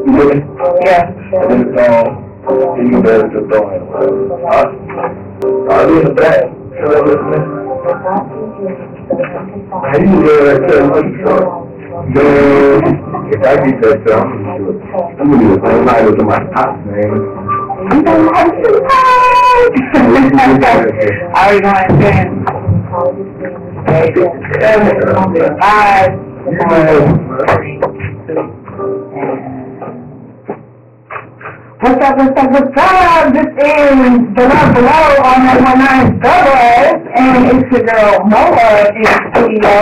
You with me? Yeah. And then it's gone. Then you better just throw it. I'll be in the back. Should I listen? Man, you can get that shit when you short. Man, if I get that shit, I'm gonna do it. I'm gonna do the same night with my top, man. I'm going to have to I already know I'm saying. 8, 7, 5, 4, 3, 2, and... What's up? This is The Love Below on 919 WS, and it's your girl Moa in the studio.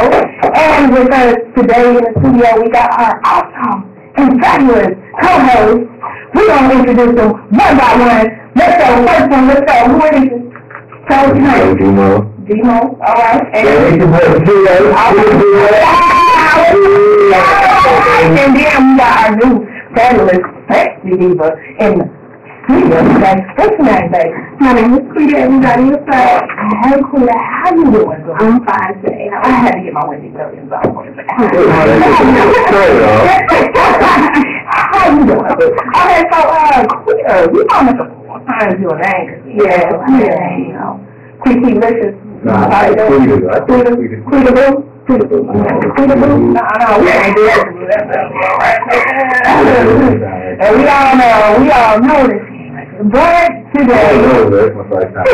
And with us today in the studio, we got our awesome and fabulous co-hosts. We're going to introduce them one by one. Let's go. First one, let's go. Who are these? Tell us your name. Demo. Demo, all right. And And then we got our new fabulous sexy diva in the studio today. What's your name, baby? My name is Quita. Everybody is fine. Hey, Quita, how you doing, girl? I'm fine today. I had to get my Wendy Williams on for you. How you doing? Okay, so, Quita, we don't have to find your name. Yeah, you know. Quita Licious. Quita Boo? Quita Boo? No, we ain't doing that. And we all know this. But today, that's my first time.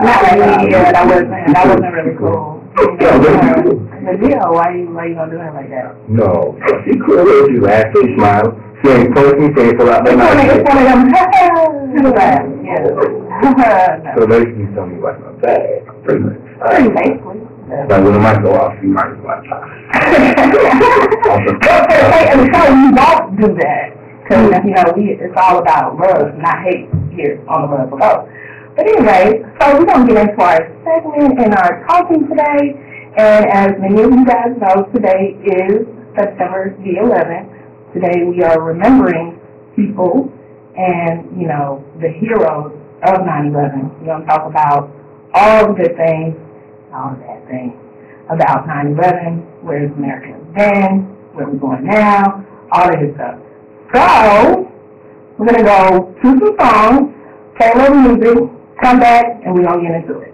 Not like me, yeah, that wasn't really cool. Yeah, why you gonna do it like that? No, she cool. She laughed, she smiled. She ain't personally painful out there. It's one of them. Yeah. So basically, tell me what's not bad. Pretty much. Basically. Like when the mic go off, you might watch. And so we won't do that. Because, you know, it's all about love, not hate here on the Love Below. But anyway, so we're going to get into our segment and our talking today. And as many of you guys know, today is September the 11th. Today we are remembering people and, you know, the heroes of 9/11. We're going to talk about all the good things, all the bad things about 9/11, where's America been, where we're going now, all that good stuff. So, we're going to go to some songs, play a little music, come back, and we're going to get into it.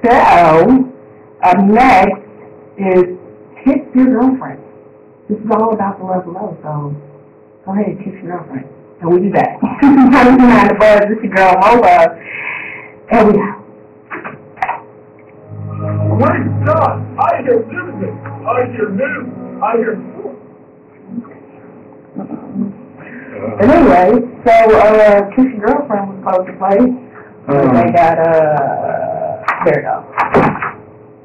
So, up next is Kiss Your Girlfriend. This is all about the Love Below, so go ahead and kiss your girlfriend. And we'll be back. I'm behind the buzz. This is your girl, Mola. And we out. Great God! I hear music! I hear news! I hear food! But anyway, so Kiss Your Girlfriend was supposed to play. They got, there we go.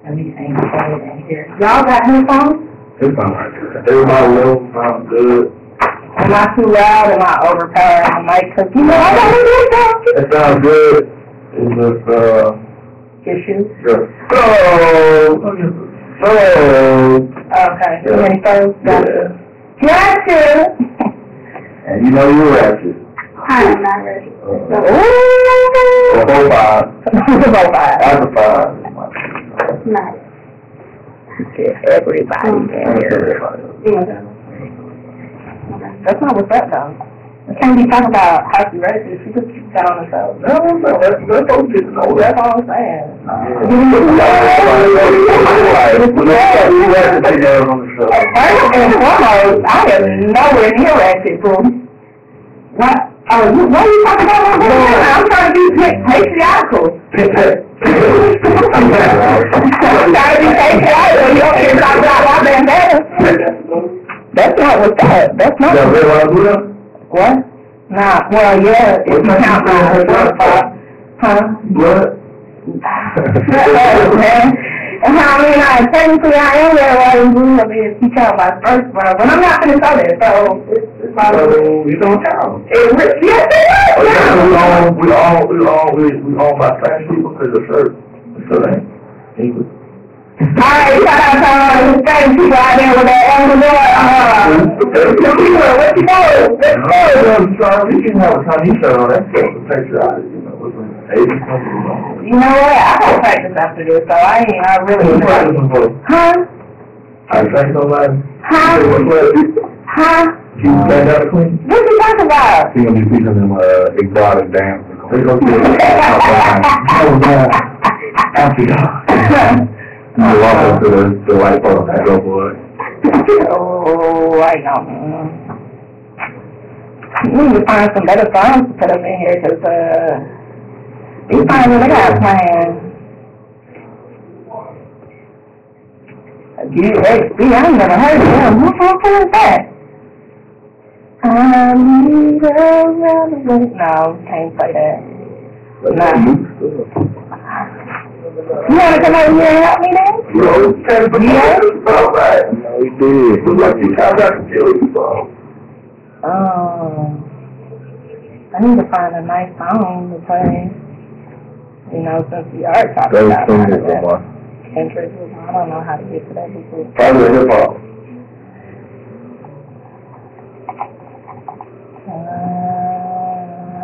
Let me sing it in here. Y'all got headphones? It sounds like good. Everybody low, sounds good. Am I too loud? Am I overpowering the mic? Because, you know, I got to do that. It sounds good. It's just, Issues? yeah. So. Okay. You ready first? Yeah. Gotcha. And you know you're ratchet. I'm not ready. Ooh. 4, 5. About 5. After 5. Not. Everybody in here. That's not what's up, though. I can't be talking about how she racist. She just keeps that on herself. No, that's what you know. That's all I'm saying. First and foremost, I am nowhere near ratchet, boo. What? Oh, what are you talking about? I'm trying to be patriarchal. I'm trying to be patriarchal. You don't hear talk about my bandana. That's not what's up. That's not. What? Nah, well, yeah, if you count my huh? What? Man. I mean, technically I am there while I'm doing it if you count my first one, but I'm not going to go there, so it's my you don't count. Yes, it is. We all about trash people because of shirt. So that English. Alright, shout out to all the Hispanic people out there with that Ecuador, what you know? You can have a Chinese shirt on, that's patriotic, you know. You know what? I got practice after this, so I really. Huh? I thank somebody. Huh? Huh? She was back out of Queen. What you talking about? She gonna be teaching them exotic dance. They gonna see it. After y'all. You walk up to the white folks and go for it. Oh, I don't know. We need to find some better songs to put up in here, because, these songs really got plans. I ain't never heard of them. What song is that? I'm around the world. No, can't play that. No. You want to come over here and help me then? Yeah? No, we did. Look like you got to kill you, bro. Oh. I need to find a nice song to play. You know, since we are talking about Kendrick. I don't know how to get to that before. Probably hip hop.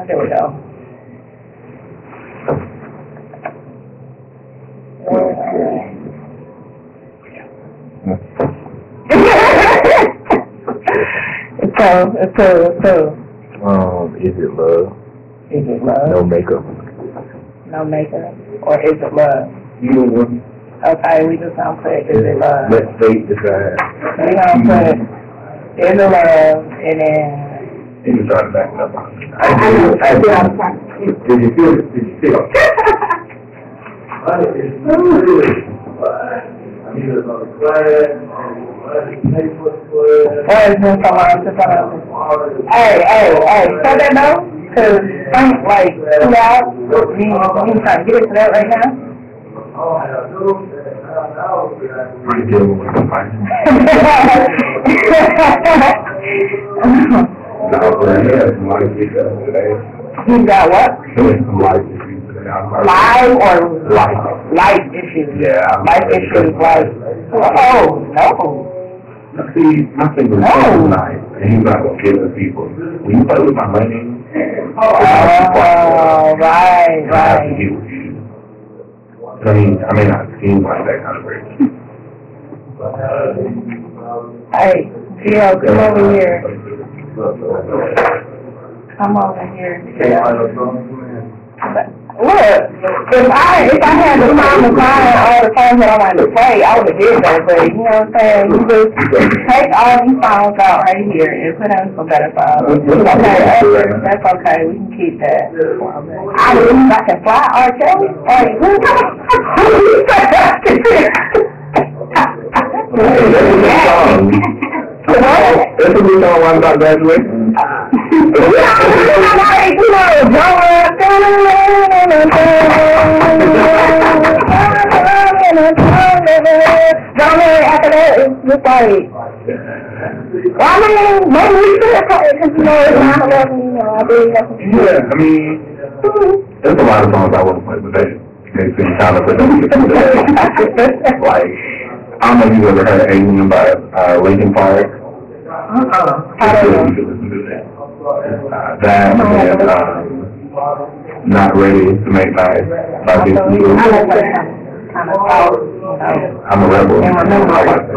There we go. It's cool. Is it love? Is it love? No makeup. No makeup? Or is it love? You know what? Okay, we just gonna put is it love? Let's fate decide. We gonna put is it love and then You can try to back it up. Did you feel it? Did you feel it? It's so good. I mean, it's on the class. what is this alarm to tell us? Hey, say that though, cause I'm like 2 out. You trying to get into that right now? Pretty good with the fight. No, but he has some life issues today. You got what? He has some life issues today. Live or life issues? Yeah. Life issues like, oh, no. See, my thing was nice, and he's not going to kill the people. When you play with my money, Oh, right. I have to get with you. I may not seem like that kind of person. Hey, Gio, come over here. Come over here. Look, if I had the time to find all the songs that I wanted to play, I would have did that, but you know what I'm saying? You just take all these songs out right here and put in some better songs. Okay, that's okay, we can keep that. I believe I can fly R. Kelly. Like, That's a good song when I'm about graduation. After that, it's just like, well, I mean, maybe we should play it because, you know, it's 9/11, you know, I believe that's what you do. Yeah, I mean, there's a lot of songs I want to play, but they seem kind of repetitive. Like, I don't know if you've ever heard Alien by Linkin Park. I don't know. You should listen to that. That and Not Ready to Make Nice by Big Blue. I like that kind of soft, you know. I'm a rebel. And remember, I like that.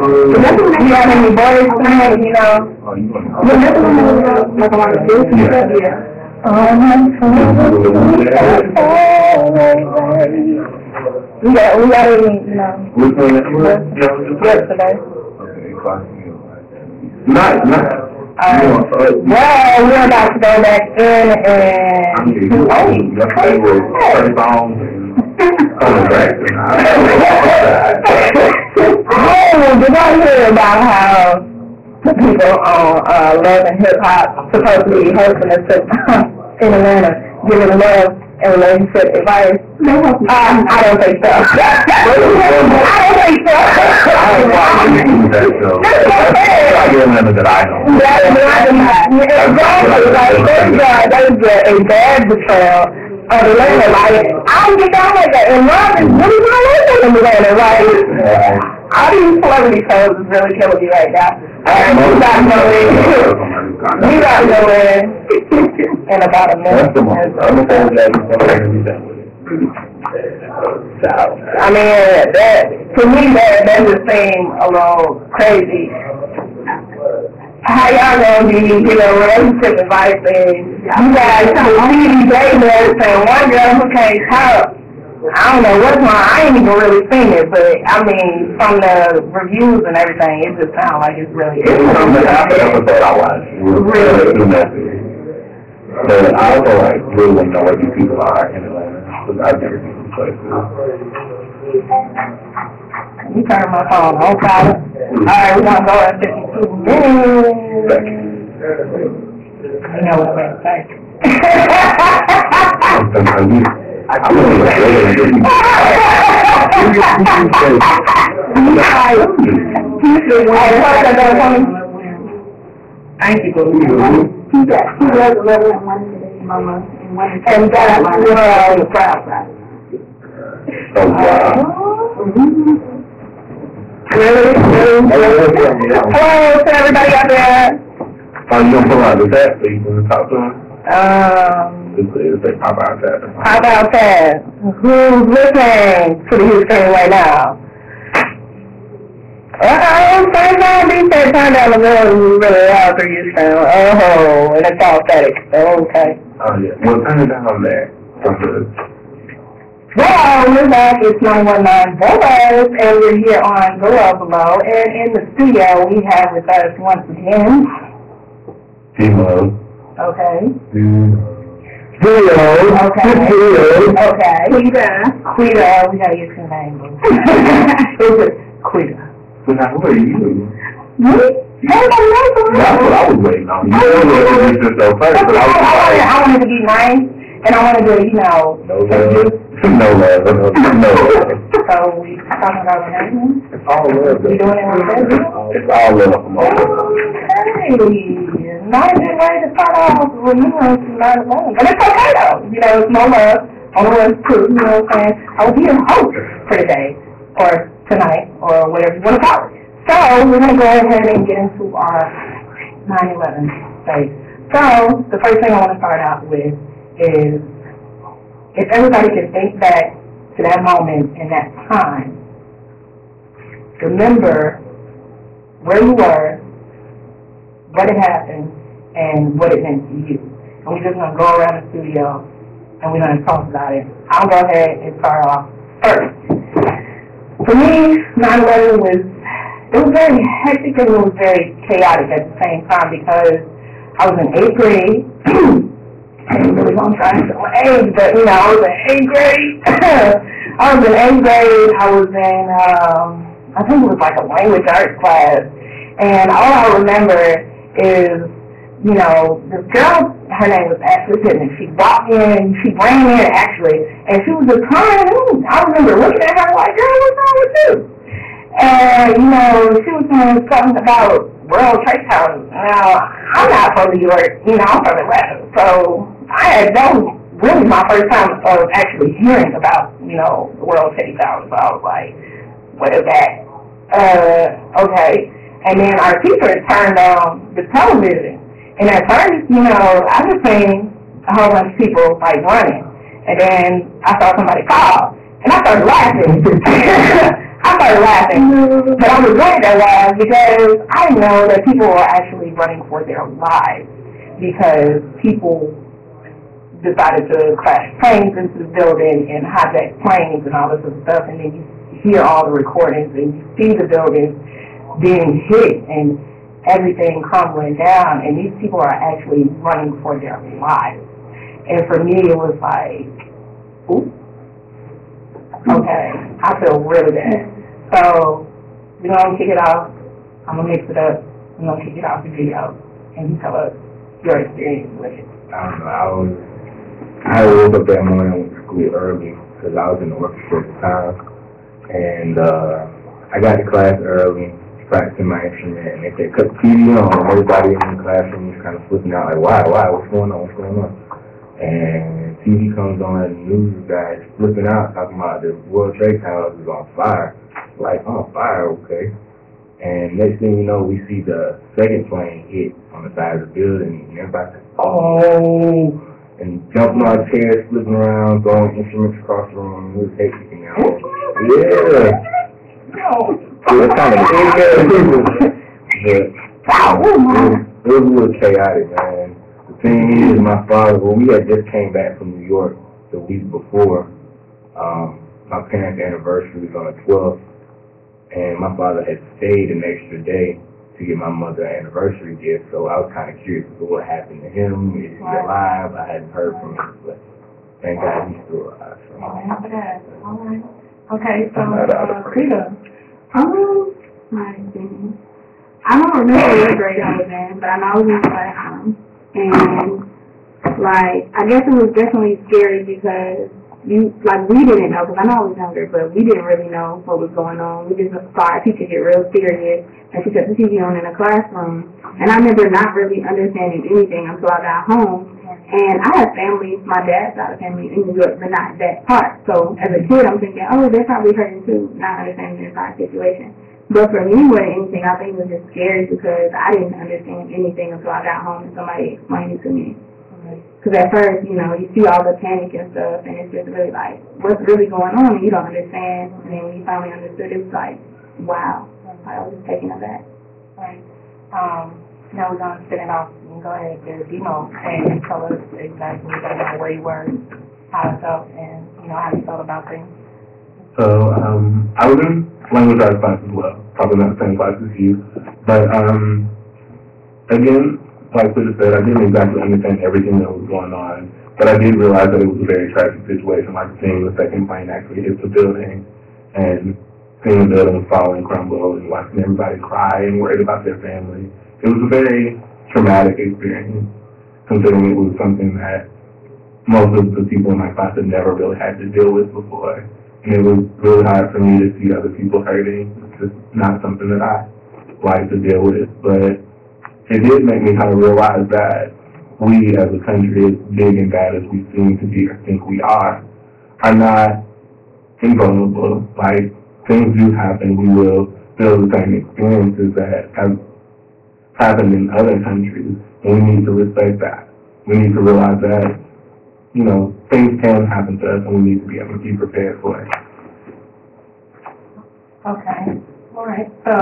you have any boys tonight, you know? Oh, you want Remember, like a lot of this and stuff, yeah. We got any, you know, which one? yesterday. Okay, fine. Nice. Well, we're about to go back in and Yesterday was 30 songs and back. Oh, did I hear about how the people on Love and Hip Hop supposed to be hosting us in Atlanta, giving love and relationship advice? I don't think so. I don't think so. I get none that I know. That's a bad betrayal of Atlanta. Like, I don't get down like that. And Rob is really not living in Atlanta. Like, all these celebrity shows is really killing me right now. We got nowhere in about a minute. I mean, that, to me, that just seemed a little crazy. How y'all gonna be, relationship advice and you guys see these dating and everything. One girl who can't talk, I don't know what's wrong. I ain't even really seen it, but I mean, from the reviews and everything, it just sounds like it's really. It's from the episode I watched. Really too messy. But I also really want to know where these people are in Atlanta because I've never seen these places. You turn my phone on silent. Alright, we're gonna go at 52 minutes. You know what I'm going to say. I'm going to Thank you. He was a level in one today, Mama, and one today. And that's what I'm proud of. So, Really? Hello to everybody out there. are you going to pull out the chat so you can talk to him? It's like pop out chat. Pop out chat. Who's listening to the Houston right now? First time he said turn down the middle really loud for Houston. Oh, and it's all static. Okay. Oh, yeah. Well, turn it down there. Well, we're back. It's 919 Bolas, and we're here on Go Up Below. And in the studio, we have with us once again. Timo. Okay. Hello. Okay. Okay. Quita. We gotta use your name. Is it Quita? But now, who are you? Really? Everybody knows who That's what I was waiting on. You know what it is so first, but I wanted to be nice, and I wanted to, no love. So we talking about what It's all love. We doing it with that? It's all love. Okay. Not a good way to start off with not alone. But it's okay though. It's no love. On the one's true, you know what I'm saying? I will be your host for today, or tonight, or whatever you want to call it. So we're going to go ahead and get into our 9/11 phase. So the first thing I want to start out with is if everybody can think back to that moment and that time, remember where you were, what had happened, and what it meant to you. And we're just going to go around the studio and we're going to talk about it. I'll go ahead and start off first. For me, 9/11 was very hectic and it was very chaotic at the same time because I was in 8th grade. I ain't really gonna try to show my age, but I was in 8th grade. I was in 8th grade. I was in, I think it was like a language arts class. And all I remember is, this girl, her name was Ashley Pittman. She walked in, she ran in actually, and she was just crying. I remember looking at her like, girl, what's wrong with you? And, she was saying something about World Trade Towers. Now, I'm not from New York, I'm from Atlanta. So, that was really my first time of actually hearing about, the World Trade Towers. So I was like, what is that? Okay. And then our teacher turned on the television. And at first, I just seen a whole bunch of people, running. And then I saw somebody fall. And I started laughing. But I was glad that was because I know that people were actually running for their lives because people decided to crash planes into the building and hijack planes and all this other stuff, and then you hear all the recordings and you see the buildings being hit and everything crumbling down, and these people are actually running for their lives. And for me, it was like, ooh, okay, I feel really bad. So, we're going to kick it off. I'm going to mix it up. I'm going to kick it off the video. And you tell us your experience with it. I don't know. I woke up that morning and went to school early because I was in the orchestra at the time. And I got to class early, practicing my instrument. And they said, cut the TV on. Everybody in the classroom was kind of flipping out like, why, what's going on? And TV comes on and the news guys flipping out talking about the World Trade Towers is on fire. Like, on fire, okay. And next thing you know, we see the second plane hit on the side of the building, and everybody's like, oh. and jumping on chairs, flipping around, throwing instruments across the room. It was hectic in there. Yeah. It was kind of it was a little chaotic, man. The thing is, my father, well, we had just came back from New York the week before. My parents' anniversary was on the 12th, and my father had stayed an extra day to get my mother an anniversary gift, so I was kind of curious as to what happened to him. Is he alive? I hadn't heard from him, but thank God he's still alive. So. All right. Okay, so, Rita. My goodness. I don't remember what grade I was in, but I know I was in the classroom. And, like, I guess it was definitely scary because we didn't know, because I know I was younger, but we didn't really know what was going on. We just saw our teacher get real serious, and she kept the TV on in the classroom. And I remember not really understanding anything until I got home. And I have family, my dad's side of family in New York, but not that part. So as a kid, I'm thinking, oh, they're probably hurting too, not understanding the entire situation. But for me, more than anything, I think it was just scary because I didn't understand anything until I got home and somebody explained it to me. Because at first, you know, you see all the panic and stuff, and it's just really like, what's really going on? And you don't understand. And then when you finally understood, it was like, wow. I was just taken aback. Right. Now we're going to spin it off and go ahead to Demo and tell us exactly where you were, how it felt, and, you know, how you felt about things. So, I was in language arts class as well, probably not the same class as you, but, again, like Peter said, I didn't exactly understand everything that was going on, but I did realize that it was a very tragic situation, like seeing the second plane actually hit the building, and seeing the building fall and crumble, and watching everybody cry and worried about their family. It was a very traumatic experience, considering it was something that most of the people in my class had never really had to deal with before. And it was really hard for me to see other people hurting. It's just not something that I like to deal with. But it did make me kind of realize that we as a country, as big and bad as we seem to be or think we are not invulnerable. Like, things do happen. We will feel the same experiences that have happened in other countries. And we need to respect that. We need to realize that, you know, things can happen to us and we need to be able to be prepared for it. Okay. All right. So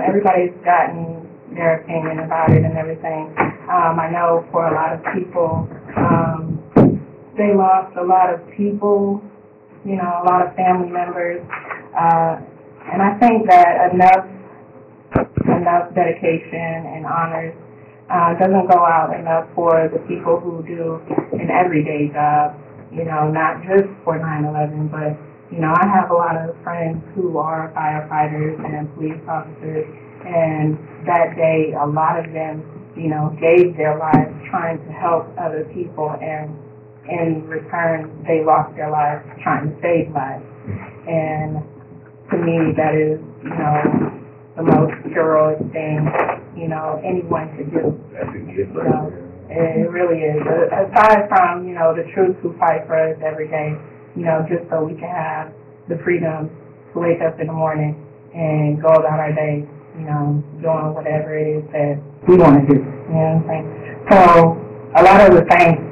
everybody's gotten their opinion about it and everything. I know for a lot of people, they lost a lot of people, you know, a lot of family members. And I think that enough dedication and honors doesn't go out enough for the people who do an everyday job, you know, not just for 9/11, but, you know, I have a lot of friends who are firefighters and police officers, and that day a lot of them, you know, gave their lives trying to help other people, and in return they lost their lives trying to save lives. And to me that is, you know, the most heroic thing, you know, anyone could do. That's a gift right You know, there. it really is. Aside from, you know, the troops who fight for us every day, you know, just so we can have the freedom to wake up in the morning and go about our day, you know, doing whatever it is that we want to do. You know what I'm saying? So a lot of the thanks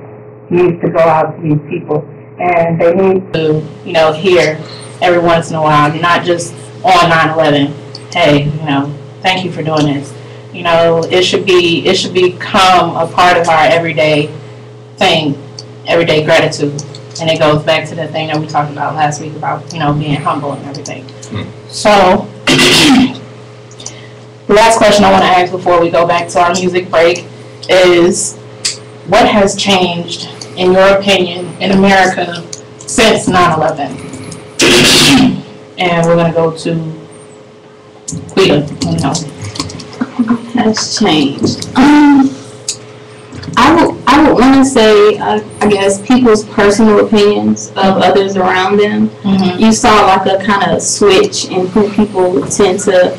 needs to go out to these people, and they need to, you know, hear every once in a while, not just on 9/11. Hey, you know, thank you for doing this. You know, it should become a part of our everyday thing, everyday gratitude. And it goes back to the thing that we talked about last week about, you know, being humble and everything. So, the last question I want to ask before we go back to our music break is, what has changed, in your opinion, in America since 9/11? And we're going to go to Quita. Has changed. I would want to say, I guess, people's personal opinions of others around them. You saw like a kind of switch in who people tend to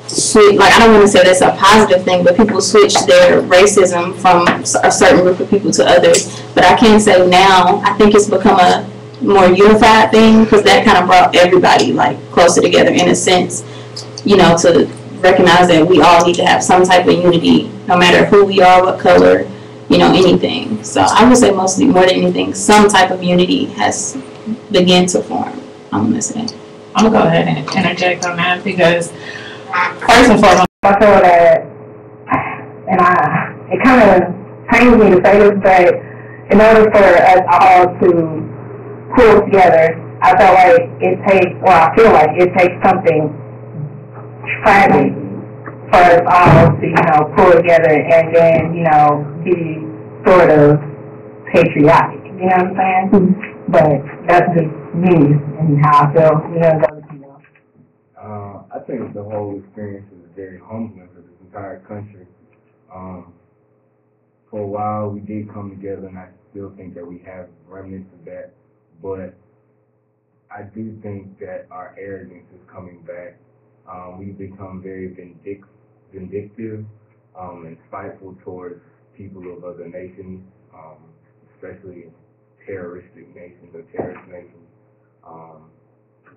switch. Like, I don't want to say that's a positive thing, but people switch their racism from a certain group of people to others. But I can say now, I think it's become a more unified thing, because that kind of brought everybody like closer together in a sense, you know, to recognize that we all need to have some type of unity, no matter who we are, what color, anything. So I would say mostly, more than anything, some type of unity has begun to form, I'm going to say. I'm going to go ahead and interject on that because, first and foremost, I feel that, and it kind of pains me to say this, but in order for us all to pull together, I feel like it takes something tragic for us all to, pull together and then, be sort of patriotic. You know what I'm saying? Mm-hmm. But that's just me and how I feel. I think the whole experience is very humbling for this entire country. For a while, we did come together, and I still think that we have remnants of that. But I do think that our arrogance is coming back. We've become very vindictive and spiteful towards people of other nations, especially terroristic nations or terrorist nations.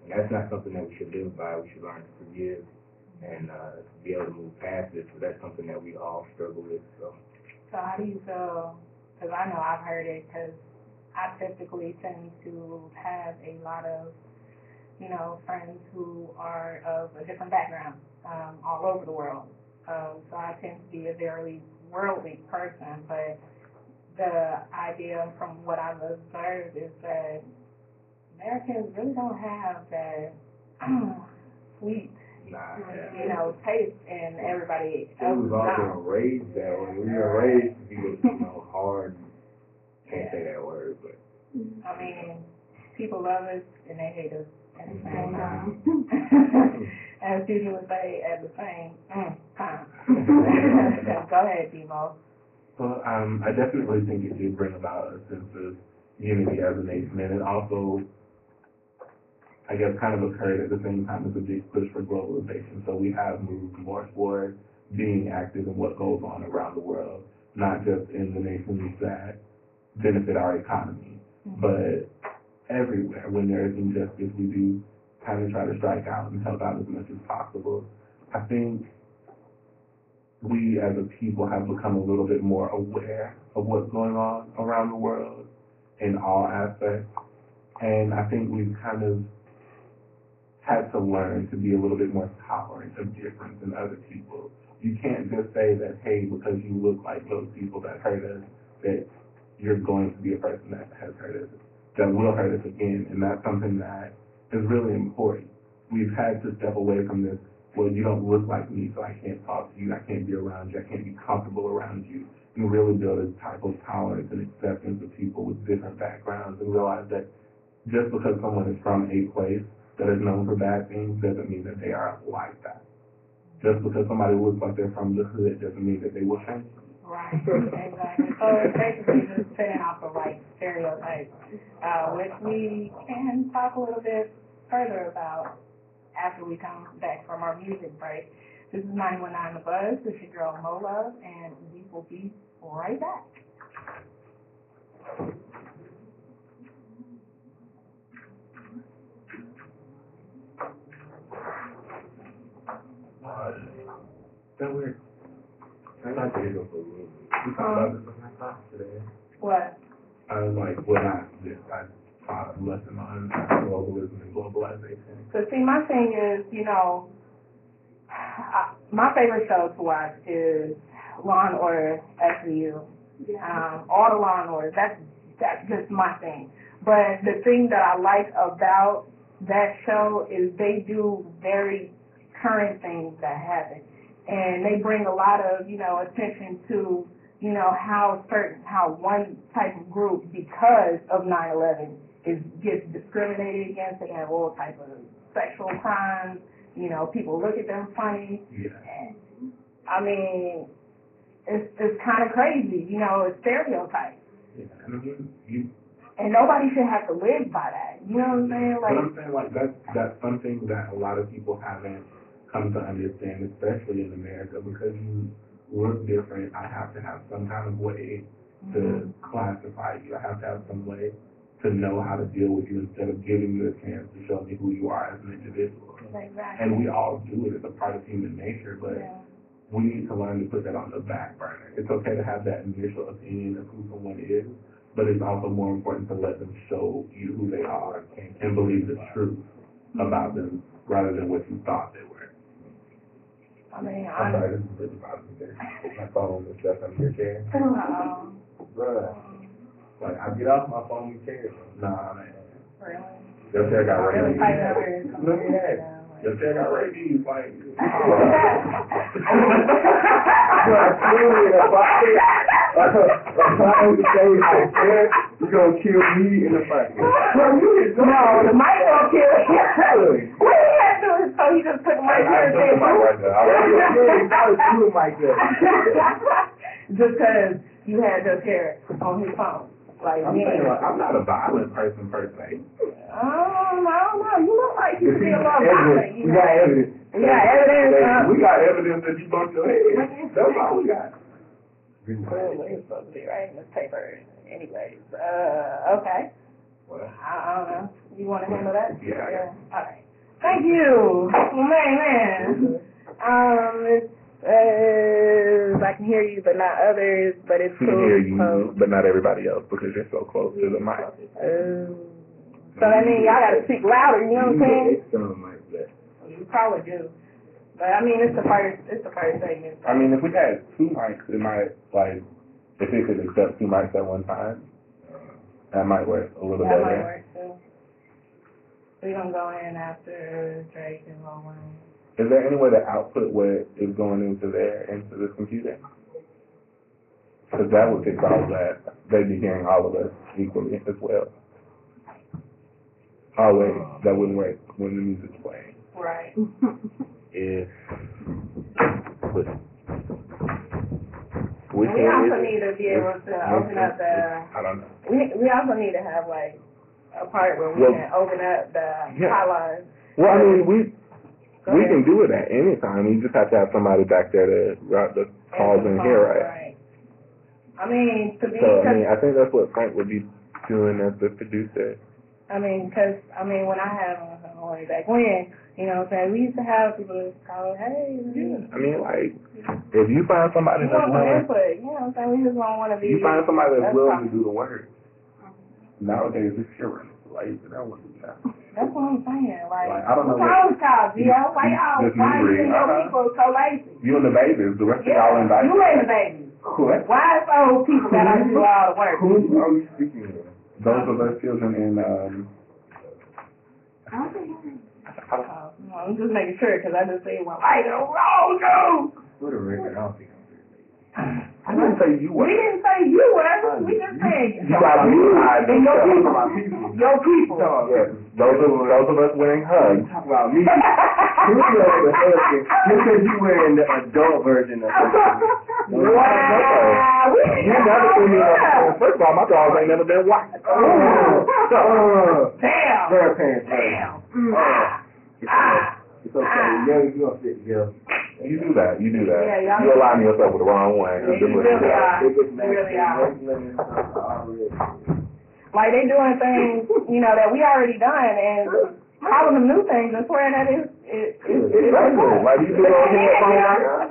And that's not something that we should live by. We should learn to forgive and be able to move past it. So that's something that we all struggle with. So how do you feel? Because I know I've heard it, because I typically tend to have a lot of, friends who are of a different background all over the world. So I tend to be a very worldly person, but the idea from what I've observed is that Americans really don't have that sweet, taste in everybody else. We've all been raised that way. We were raised to be, hard. Can't say that word, but. I mean, people love us and they hate us at the same time. As people would say, at the same time. Go ahead, Devo. Well, I definitely think it did bring about a sense of unity as a nation, and it also, I guess, kind of occurred at the same time as a big push for globalization. So we have moved more toward being active in what goes on around the world, not just in the nations that benefit our economy, but everywhere. When there is injustice, we do kind of try to strike out and help out as much as possible. I think we as a people have become a little bit more aware of what's going on around the world in all aspects. And I think we've kind of had to learn to be a little bit more tolerant of difference in other people. You can't just say that, hey, because you look like those people that hurt us, that you're going to be a person that has hurt us, that will hurt us again. And that's something that is really important. We've had to step away from this, well, you don't look like me, so I can't talk to you, I can't be around you, I can't be comfortable around you, and really build a type of tolerance and acceptance of people with different backgrounds, and realize that just because someone is from a place that is known for bad things doesn't mean that they are like that. Just because somebody looks like they're from the hood doesn't mean that they will change. Right, exactly. So it's basically just setting off of stereotypes, which we can talk a little bit further about after we come back from our music break. This is 91.9 The Buzz. This is your girl Mo Love, and we will be right back. That weird. I'm not going to go for a little bit. We talked about this on my talk today. What? I was like, I taught a lesson on globalism and globalization. So see, my thing is, my favorite show to watch is Law and Order SVU. All the Law and Order. That's just my thing. But the thing that I like about that show is they do very current things that happen. And they bring a lot of, attention to, how one type of group, because of 9/11, gets discriminated against. They have all type of sexual crimes. People look at them funny. Yeah. And, I mean, it's kind of crazy. It's stereotypes. Yeah. And nobody should have to live by that. You know what I'm saying? But I'm saying, that's something that a lot of people haven't come to understand, especially in America, because you look different. I have to have some kind of way to classify you. I have to have some way to know how to deal with you instead of giving you a chance to show me who you are as an individual. Exactly. And we all do it. It's a part of human nature, but we need to learn to put that on the back burner. It's okay to have that initial opinion of who someone is, but it's also more important to let them show you who they are and believe the truth about them rather than what you thought they were. I mean, I'm sorry, this is really bothering me. My phone is just under your chair. Bruh. Like, I get off my phone and chair. Nah, man. Really? Your chair got Really rabies. tight up here. Look at that. Your chair got rabies. Like, Look you gonna kill me in the fight. No, the mic won't kill you. What he had to do is so he just put the mic here and said, right there. I was shooting Mike there. just because you had your chair on his phone. Like, I'm saying, like, I'm not a violent person per se. No, you look like you could be a little violent. We got evidence. We got evidence. We got evidence that you bumped your head. That's all we got. Well, it's supposed to be right in this paper. Anyways, okay. What? I don't know. You want to handle that? Yeah. All right. Thank you. Man. I can hear you, but not others, but it's We cool. can hear you, but not everybody else because you're so close to the mic. So that means y'all got to speak louder, you know what I'm saying? External mic there. You probably do. But I mean, it's the first segment. I mean, if we had two mics, it might, like, if it could accept two mics at one time, that might work a little That better. might work too. We're going to go in after Drake and Lil Wayne. Is there any way to output what is going into this computer? Because that would fix all of that. They'd be hearing all of us equally as well. Oh wait, that wouldn't work when the music's playing. Right. If We also need to be able to open up the. I don't know. We also need to have like a part where we can open up the hotlines. Well, I mean, we can do it at any time. We just have to have somebody back there to route the calls in here, right? I mean, to be. So I think that's what Frank would be doing as the producer. Because when I had way back when, you know what I'm saying, we used to have people that call, hey. I mean, like, if you find somebody that's willing, input, you know what I'm saying, we just don't want to be. you find somebody that's willing to do the work. Nowadays, it's sure like, I don't want to do that. That's what I'm saying. Like I don't know. What's wrong with y'all, Gio? Why you and your people so lazy? You and the babies, the rest of y'all invited. You and the babies. What? Why is old people that are do all the work? Who are we speaking of? Those of us children in, I'm just making sure because I just say, well, I don't know. For the record, I don't think I didn't say you were. We didn't say you were. We just said You got on your side. and your people. Your people. Yes. Those of us wearing hugs. Talk about me. You wearing the husband. You said you wearing the adult version of it. Wow. You never seen me. First of all, my dogs ain't never been white. Damn. Fair pants. Damn. It's okay. You gonna sit together. You do that. Yeah, y'all You align yourself with the wrong one. Yeah, you really are. You really are. Like they doing things, that we already done, and calling them new things and swearing that it's regular. Like you do on here,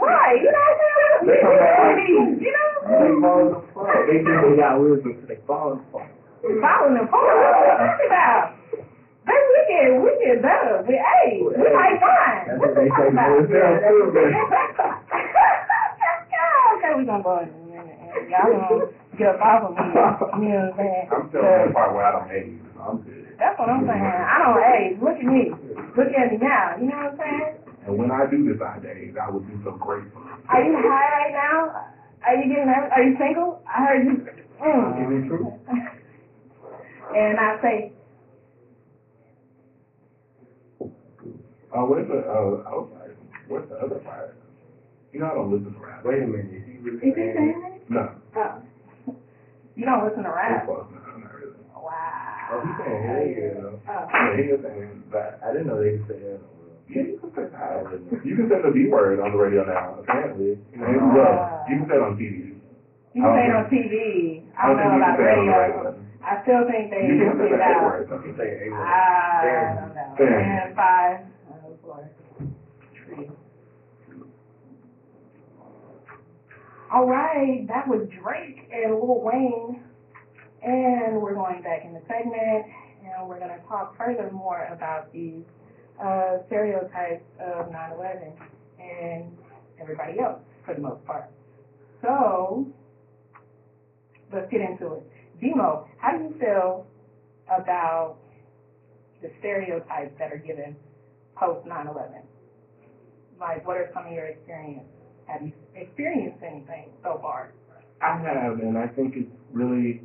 right? You know what I'm saying? They think they got wisdom, so they fall apart. Following them. What are you talking about? We get better. We like fine. That's what they say. Okay, we're gonna go in a minute. Y'all gonna get up off of me. You know what I'm saying? I'm still in that part where I don't age. I'm good. That's what I'm saying. I don't age. Look at me. Look at me now. You know what I'm saying? And when I do decide to age, I would be so grateful. Are you high right now? Are you getting nervous? Are you single? I heard you. Is it true? And I say, where's the other part? You know I don't listen to rap. Wait a minute. Is he really is he saying it? No. Oh. You don't listen to rap? No, not really. Wow. Oh, he's saying hey, girl. Yeah, he was saying that. I didn't know they could say that. Yeah, you can say that. You can say the B word on the radio now, apparently. Well, you can say it on TV. You can say it on TV. I don't know about radio. I still think they You can say it the A out. word. You can say A word. I don't know. Fair. And 5. 4. 3. All right, that was Drake and Lil Wayne. And we're going back in the segment, and we're going to talk furthermore about these stereotypes of 9/11 and everybody else, for the most part. So, let's get into it. Demo, how do you feel about the stereotypes that are given post 9/11? Like, what are some of your experiences? Have you experienced anything so far? I have, and I think it's really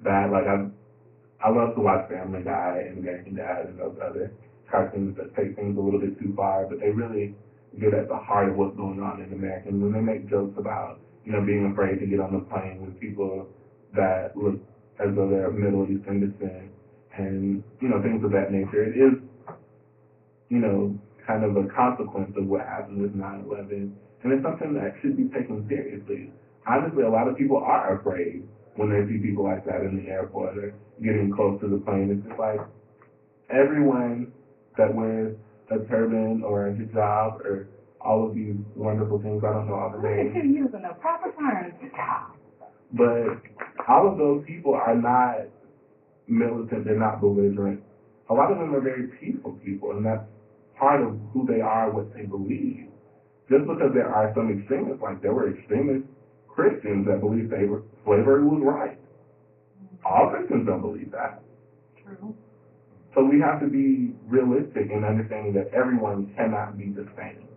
bad. Like, I love to watch Family Guy and American Dad and those other cartoons that take things a little bit too far, but they really get at the heart of what's going on in America. And when they make jokes about, being afraid to get on the plane with people that look as though they're of Middle Eastern descent and, things of that nature, it is, kind of a consequence of what happened with 9/11. And it's something that should be taken seriously. Honestly, a lot of people are afraid when they see people like that in the airport or getting close to the plane. It's just like everyone that wears a turban or a hijab or all of these wonderful things, I don't know all the Look names. at you using the proper terms. But all of those people are not militant, they're not belligerent. A lot of them are very peaceful people, and that's part of who they are, what they believe. Just because there are some extremists, like there were extremist Christians that believed slavery was right. All Christians don't believe that. True. So we have to be realistic in understanding that everyone cannot be the same.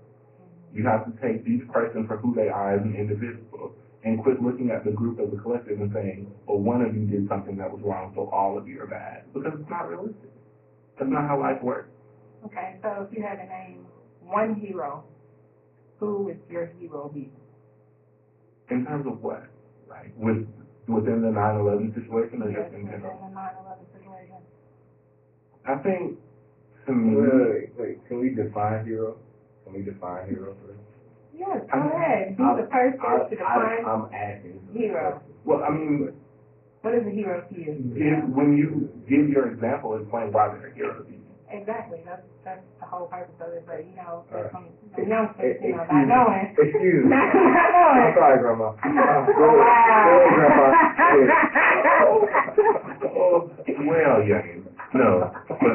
You have to take each person for who they are as an individual and quit looking at the group as a collective and saying, well, one of you did something that was wrong, so all of you are bad. Because it's not realistic. That's not how life works. Okay, so if you had to name one hero, who would your hero be? In terms of what? Like within the 9/11 situation or Yes, just in within general? the 9/11 situation. I think, to me, Wait, can we define hero? Can we define hero first? Yes, go ahead. Be the first to define I'm asking. hero. well, I mean, What is a hero to you? when you give your example, explain why they're heroes. Exactly. That's the whole purpose of it. But there's some Hey, youngsters, hey, not knowing. Excuse me. Not I'm knowing. sorry, Grandma. Go Wow. ahead, Grandma. Oh, well, youngin. No, but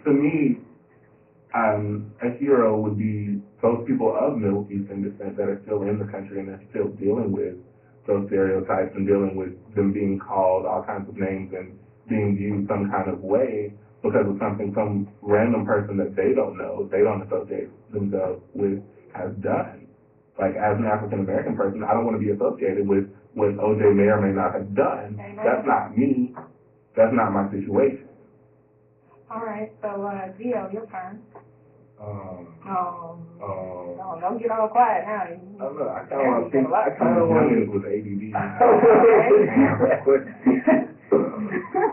to me, a hero would be those people of Middle Eastern descent that are still in the country and are still dealing with those stereotypes and dealing with them being called all kinds of names and being viewed some kind of way because of something some random person that they don't know, they don't associate themselves with, has done. Like, as an African American person, I don't want to be associated with what OJ may or may not have done. Amen. That's not me. That's not my situation. All right. So, Gio, your turn. Don't get all quiet now. I kind of want to think. I kind of want Youngins with ADD.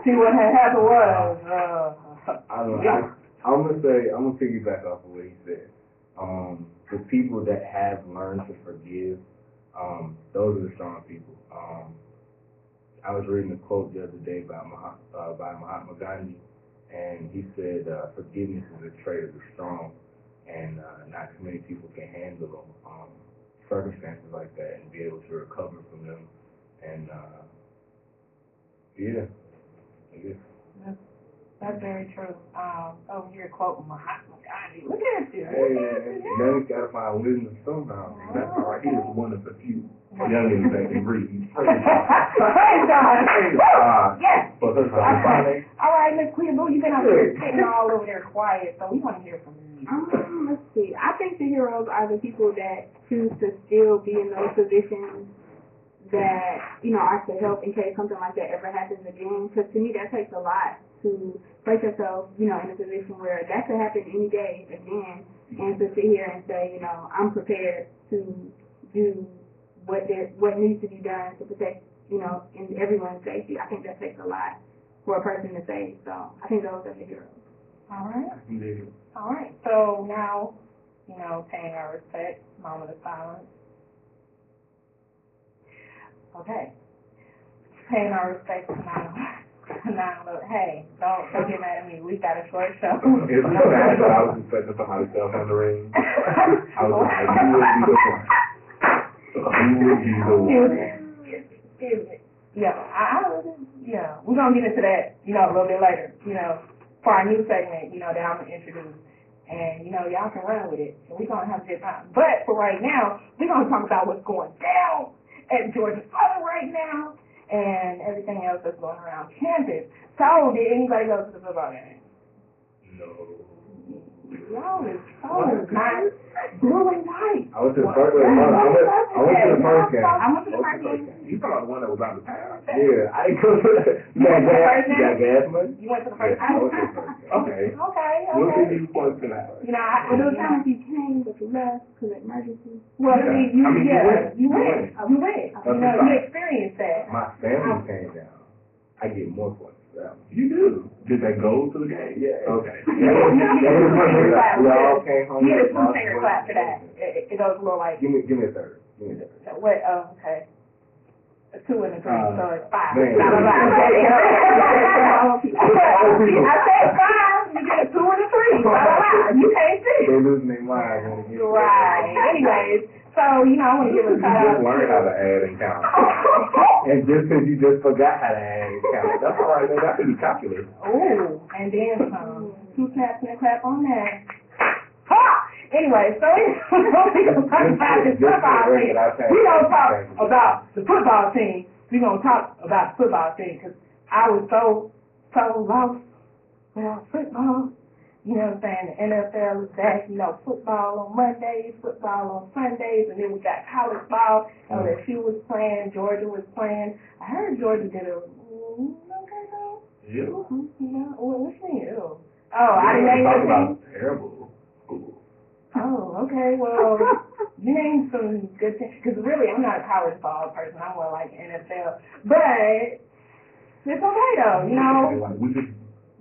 See what had happened was. I'm gonna piggyback off of what he said. The people that have learned to forgive, those are the strong people. I was reading a quote the other day by Mahatma Gandhi, and he said, forgiveness is a trait of the strong, and not too many people can handle circumstances like that and be able to recover from them. And yeah, I guess. That's very true. Over here quoting Mahatma Gandhi. Look at you. Hey, youngins gotta find wisdom somehow. That's all right. He is one of the few youngins that can read. Praise God. Yes. But there's All right, Miss Cleveland, you've been out there sitting all over there quiet, so we want to hear from you. Let's see. I think the heroes are the people that choose to still be in those positions that, are to help in case something like that ever happens again. Because to me, that takes a lot to place yourself, in a position where that could happen any day again, and to sit here and say, I'm prepared to do what needs to be done to protect, in everyone's safety. I think that takes a lot for a person to say. So I think those are the heroes. All right. Indeed. All right. So now, paying our respect, moment of silence. Okay. Paying our respect to 9/11. Hey, don't get mad at me. We got a short show. It's not bad, but I was expecting somebody else on the ring. I was like, you would be the one. Who would be the one? Yeah, we're gonna get into that, a little bit later, for our new segment, that I'm gonna introduce. And, y'all can run with it, and we're gonna have a good time. But for right now, we're gonna talk about what's going down at Georgia Southern right now, and everything else that's going around campus. So, did anybody go to the football game? No. Y'all is so not blue and white. I went to the first game. I went to the first game. I went to the first game. You talking about the one that was out of town? Yeah, I didn't go to the. You got gas money? You went to the first I game? went to the first game. Okay. Okay. We'll give you points for that. But it was time if you came, but you left because of emergency. Well, Yeah. see, I mean, you went. That's You fine. experienced that. My family came down. I get more points for that. You do. Did they go to the game? Yeah. Okay. You get a two-finger clap. We all came home. You get a two-finger clap for that. It goes a little like, Give me a third. Give me a third. what, okay. A 2 and a 3, so it's 5. Man. Blah, blah, blah. I said 5, you get a 2 and a 3. Blah, blah, blah. You can't see. They losing their mind. Right. Anyways, so, I want to give a You shout just out. learned how to add and count. And just because you just forgot how to add and count. That's all right. That's in the calculus. Ooh, and then some. 2 snaps and a clap on that. Ha! Anyway, so we're going to talk about this football team. We're going to talk about the football team. We're going to talk about the football team because I was so lost without football. You know what I'm saying? The NFL is back, football on Mondays, football on Sundays, and then we got college ball. LSU was playing, Georgia was playing. I heard Georgia did a okay though. You? What you mean? Ew. Oh, I didn't name your team? Terrible school. Oh, okay. Well, you named some good things. Because really, I'm not a college ball person. I'm more like NFL. But it's okay though, Like,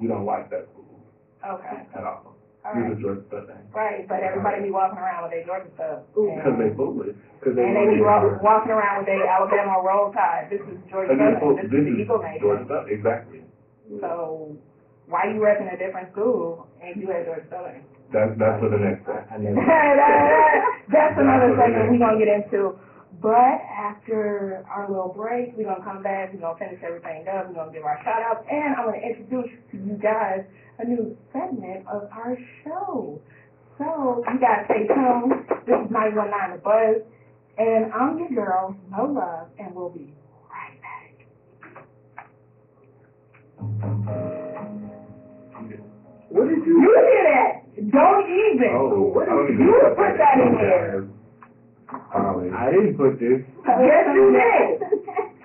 we don't like that school Okay. at all. All We right. the Georgia stuff thing. Right, but everybody be walking around with their Georgia stuff. Because they foolish. And they be walking around with their Alabama roll tide. This is Georgia Southern. This is the Eagle Georgia Nation. stuff, exactly. So why you repping a different school and you at Georgia Southern? That's for the next one. That's another segment we're going to get into. But after our little break, we're going to come back, we're going to finish everything up, we're going to give our shout-outs, and I'm going to introduce to you guys a new segment of our show. So, you guys stay tuned. This is 919 The Buzz, and I'm your girl, No Love, and we'll be right back. What did you? You did it! Don't even! Oh, I don't even You put that in there. I didn't put this. Yes, you did!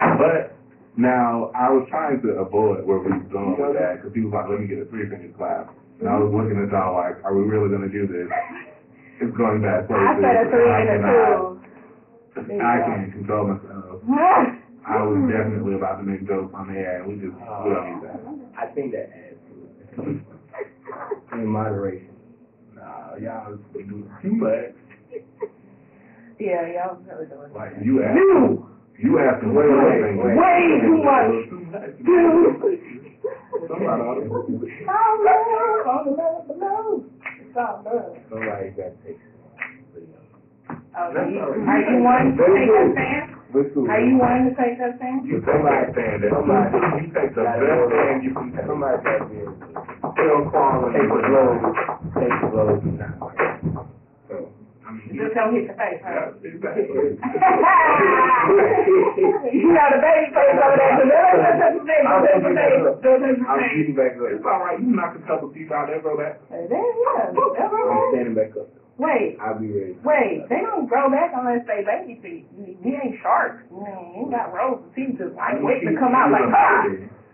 But now I was trying to avoid where we was going with that because people was like, let me get a 3-finger clap. And I was looking at y'all like, are we really going to do this? It's going bad places. I said a 3 and a 2. I can't control myself. I was definitely about to make jokes on the air, and we don't need that. I think that adds to it. In moderation. Nah, y'all is doing too much. Yeah, y'all really doing Like you asking way too much. Somebody ought to put you. Somebody's got to take it. Are you one to take that stand? Are you one to take that stand? You take that stand. You take the best stand you can take. Somebody got to be able to Tell Quan take the blows. Take the blows. So, Just don't hit the face, huh? Yeah, exactly. You know the baby face over there. I'm shooting back up. It's all right. You knock a couple people out there, bro. That. I'm standing back up. Wait, I'll be ready. they don't grow back unless they baby feet. We ain't sharks. You ain't got rows of teeth just like waiting to come out like,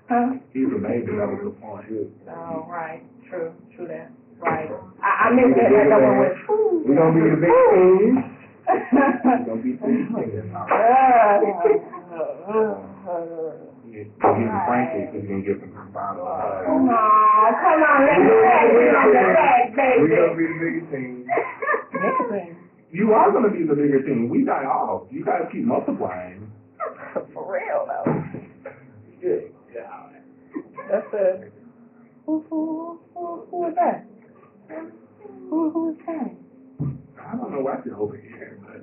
huh? He's a baby. That was the point. Oh, right. True that. Right. I missed that one with. We're going to be the big team. We're going to be the big team. You're getting Frankie because you're going to get some bottle. Aw, come on, let me tag you on the back, We're baby. going to be the biggest team. You are going to be the bigger team. We die off. You guys keep multiplying. For real, though. Yeah. That's it. Who is that? Who is that? I don't know why you're over here, but.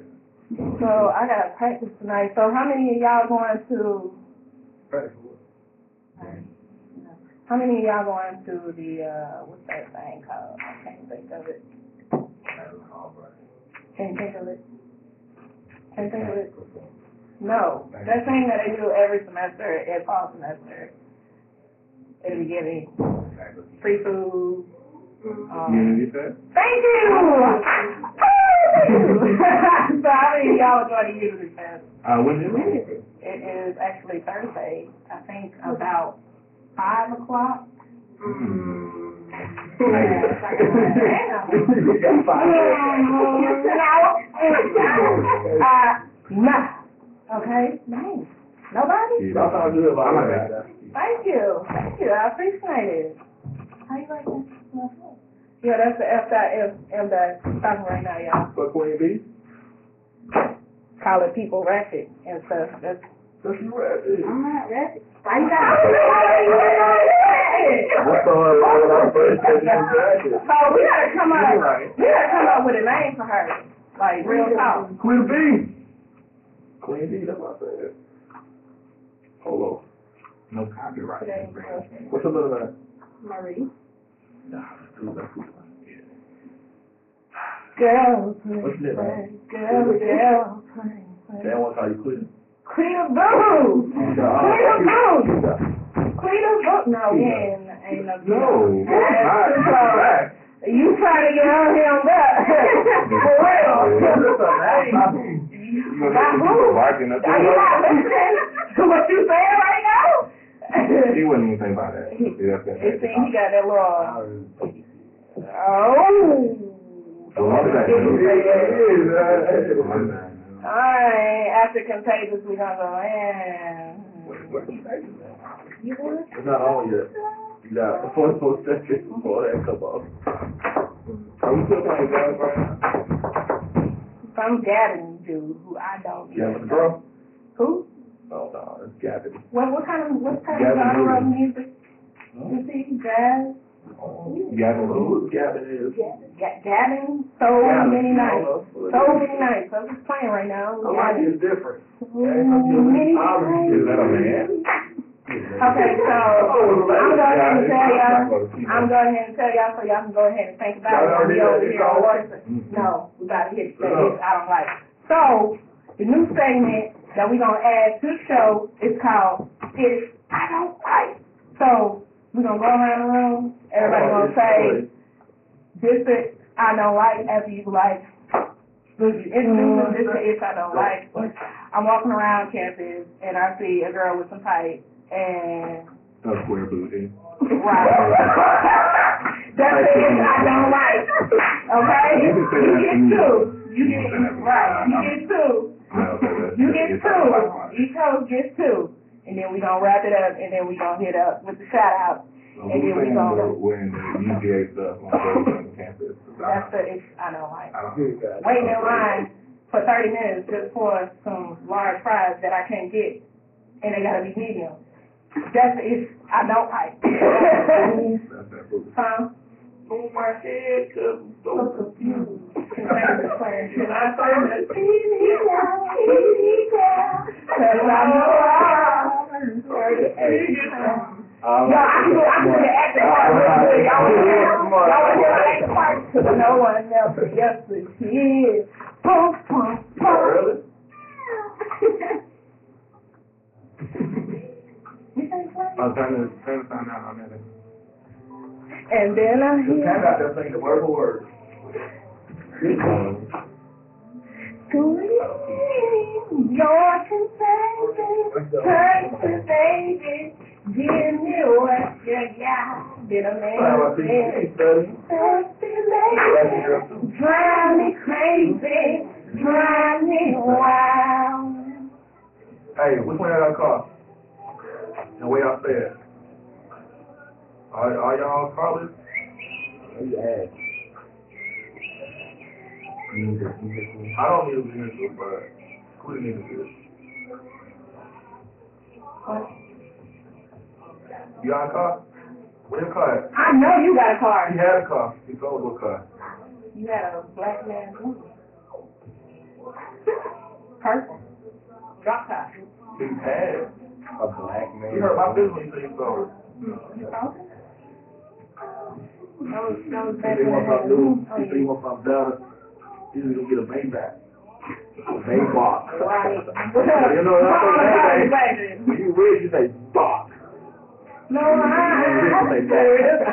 So I got practice tonight. So how many of y'all going to? How many of y'all going to the what's that thing called? I can't think of it. Can't think of it. Can't think of it. No, that thing that they do every semester at fall semester. They be giving free food. Community Fest? Thank you! So how many of y'all are going to Unity Fest? When is it? It is actually Thursday, I think about 5 o'clock. No. Okay? Nice. Nobody? That's all good about that. Thank you. Thank you. I appreciate it. How you like that? Yeah, that's the F.M. that's talking right now, y'all. For Queen B? Call it people ratchet and stuff. That's you ratchet. I'm not ready. Why you So we gotta come up with a name for her. Like real talk. Queen B. Queen B, that's what I said. Hold on. No copyright. What's your little name? Marie. Girl, What's your name? girl. They want to call you Queen. Queen of Boo! Queen of Boo! Queen of Boo! No, we ain't no No, you trying to get on him up. For real. Not who? Are you not listening to what you saying right now? He wouldn't even think about that. It seems he got that little... Alright, after Contagious, we're gonna go in. It's not on yet. You got 4 seconds before that come off. Are we still playing games right now? Some Gavin dude who I don't Gavin Girl? Who? Oh, no, it's Gavin. What kind of Gavin genre of Newton. music? You see, jazz? Gavin, who Gavin is? Gavin, so many nights. So many nights. I'm just playing right now. It's different. Many nights. Is that a man? Okay, so I'm going ahead and tell y'all so y'all can go ahead and think about it. We over here. No, we got to hit this. I don't like it. So the new segment that we're going to add to the show is called It's I Don't Like. So we're going to go around the room. Everybody's going to say, this is I don't like after you like. This is It's I don't like. I'm walking around campus and I see a girl with some tights and A square booty. right. That's it. I don't like. Okay? You get 2. You get right. You get 2. You get 2. Each host gets 2. And then we gonna wrap it up, and then we gonna hit up with the shout out. And then we gonna when the UGA stuff on campus. That's the it's I don't like. I don't hear that. Waiting in line for 30 minutes just for some large fries that I can't get, and they gotta be medium. That's the it's I don't like. That's that booty. Huh? Oh my head, cause I'm so confused. Can I turn the TV down? Cause I know I'm Yo, I can do the acting part real good. Y'all want to hear my acting part? Cause no one else yes it is. Pump, pump, pump. Really? I'll turn the sound down on that. And then I hear Cat out there saying the word for word. Sweet, your confession, touch baby, give me what you got. Did a man say, sexy lady, drive me crazy, drive me wild. Hey, which one y'all car? And where y'all stay at? Are y'all college? Yeah. I don't need a vehicle, but who needs a vehicle? You got a car? Where your car at? I know you got a car. He had a car. He sold a car. You got a black man. person. Drop top. Big pad. A black man. You heard my business when you say so. You know? That was back They when want I had something new. oh, They want something better. You just gonna get a Maybach. A Maybach. Right. You know what I'm saying? When you rich, you say box. No, I'm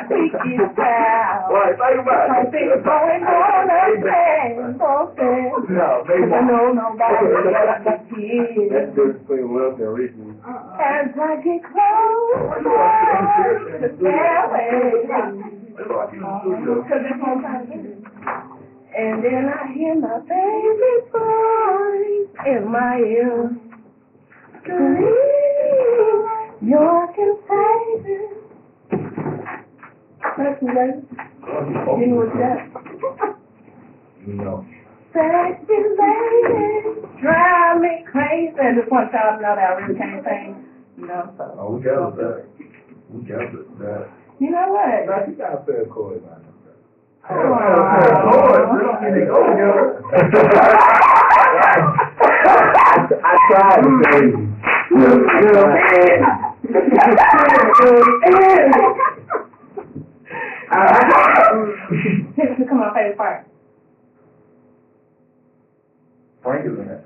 speaking style. Right, think about it. Something's going on up there. No, Cause I know nobody else is That's here. the difference between wealth and riches. As I get closer to the stairway. Cause it's my time to do. And then I hear my baby's voice in my ear. Please, you're contagious. That's right. You know what's that? No. Sexy lady, drive me crazy. And just want y'all to know that I really can't sing. You know, so. Oh, we got that. We got that. You know what? Now, you gotta play a chord, man. Oh, I tried to say Come on, favorite part. Frank is in that.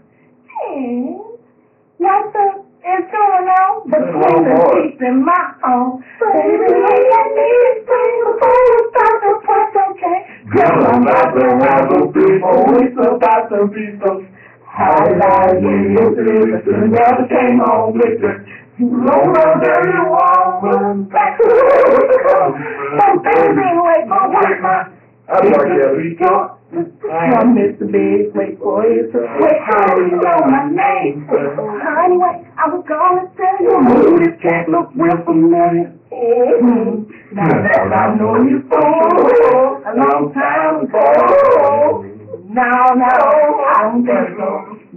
What the is going on between the sheets in my home? Baby, let me explain before you start to push, okay? Girl, I'm about to have a people, it's about to be so. How did I get into this? You never came home with it. You know the dirty woman back to the baby, wait for what? I'm like, yeah, we go. I miss the big wait for it to wait. How do you know my name? Anyway, I was gonna tell you, this can't look real familiar. Now that I know you for a long time ago. No, I don't think so.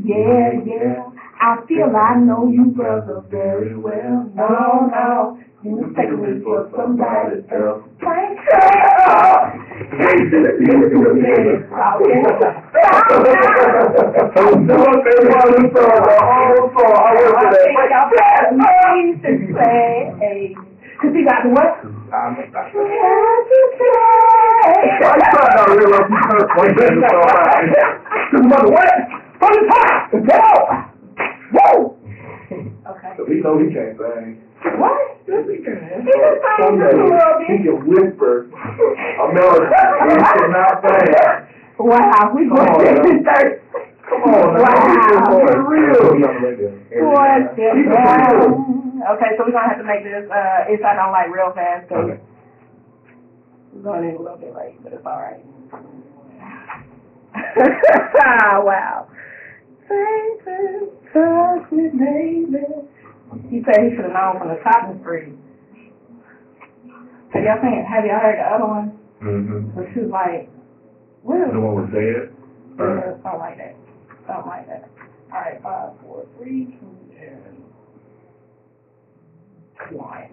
Yeah, I feel I know you brother very well. No, you taking me for somebody else. Thank Cause he got the what? Okay. So we know he can't sing. What? Yes, he can. He just sang just a little He bit. can whisper a melody. He cannot sing. Wow, we going to this third. Come on, Wow. for real. What the hell? Okay, so we're going to have to make this Inside Out Light real fast. So Okay. we're going in a little bit late, but it's all right. Wow. Baby, touch me, baby. He said he should have known from the shopping spree. Have y'all heard the other one? Mm-hmm. Where she was like, what is The one with Zed? something like that. Something like that. All right, 5, 4, 3, 2, and 1.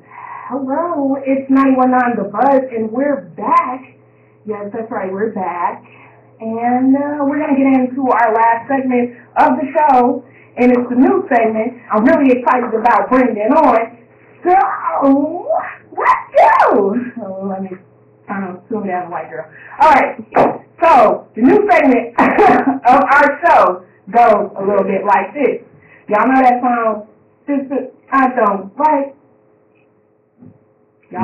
Hello, it's 919 The Buzz, and we're back. Yes, that's right, we're back. And we're going to get into our last segment of the show, and it's the new segment. I'm really excited about bringing it on. So, let's go. Oh, let me tune down the white girl. All right, so the new segment of our show goes a little bit like this. Y'all know that song, Sister, I Don't Like. Y'all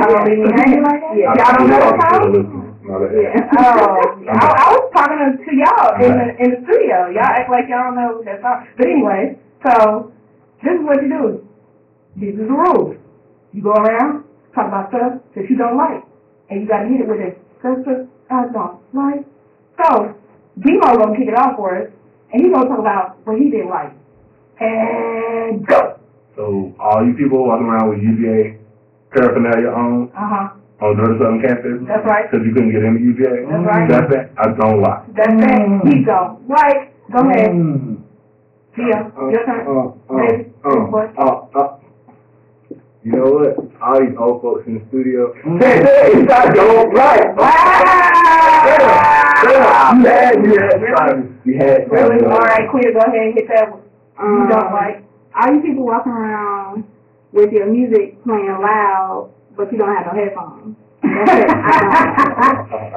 don't leave me hanging like that? Yeah. Y'all don't know that song? I was talking to y'all in the studio. Y'all act like y'all don't know that song. But anyway, so this is what you do. These are the rules. You go around, talk about stuff that you don't like, and you gotta hit it with a sister, I don't like. So D-Mo gonna kick it off for us, and he's gonna talk about what he didn't like. And go. So all you people walking around with UGA paraphernalia on Georgia Southern campus. That's right. Because you couldn't get into UGA. That's right. That's it. I don't like. That's it. He don't like. Go ahead. Gia, your turn. Ready? You know what? All these old folks in the studio. I don't like. stop. We had Really? All right, Quita, go ahead and hit that one. You don't like. All you people walking around with your music playing loud, but you don't have no headphones. That's it.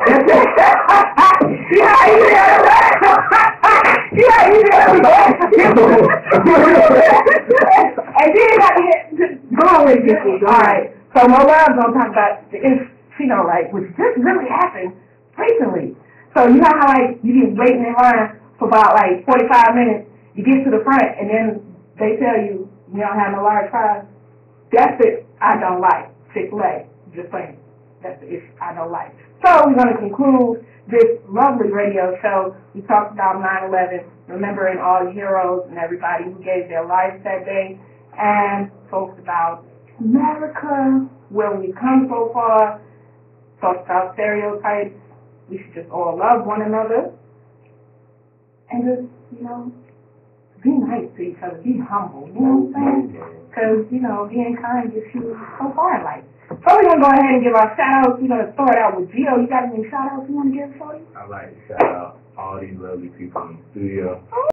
That's it. Yeah, you got it right. Yeah, you got it right. And then you got to go on with this week. All right. So my mom's gonna talk about the Inferno, right, which just really happened recently. So you know how like you get waiting in line for about like 45 minutes, you get to the front, and then they tell you you don't have no large fries. That's it. I don't like Chick-fil-A. Just saying. That's the issue I don't like. So we're going to conclude this lovely radio show. We talked about 9/11, remembering all the heroes and everybody who gave their lives that day, and talked about America, where we've come so far, talked about stereotypes. We should just all love one another and just, be nice to each other, be humble, you know what I'm saying? Because, being kind gets you so far in life. So we're going to go ahead and give our shout-outs. We're going to start out with Gio. You got any shout-outs you want to give, Shorty? I'd like to shout out all these lovely people in the studio.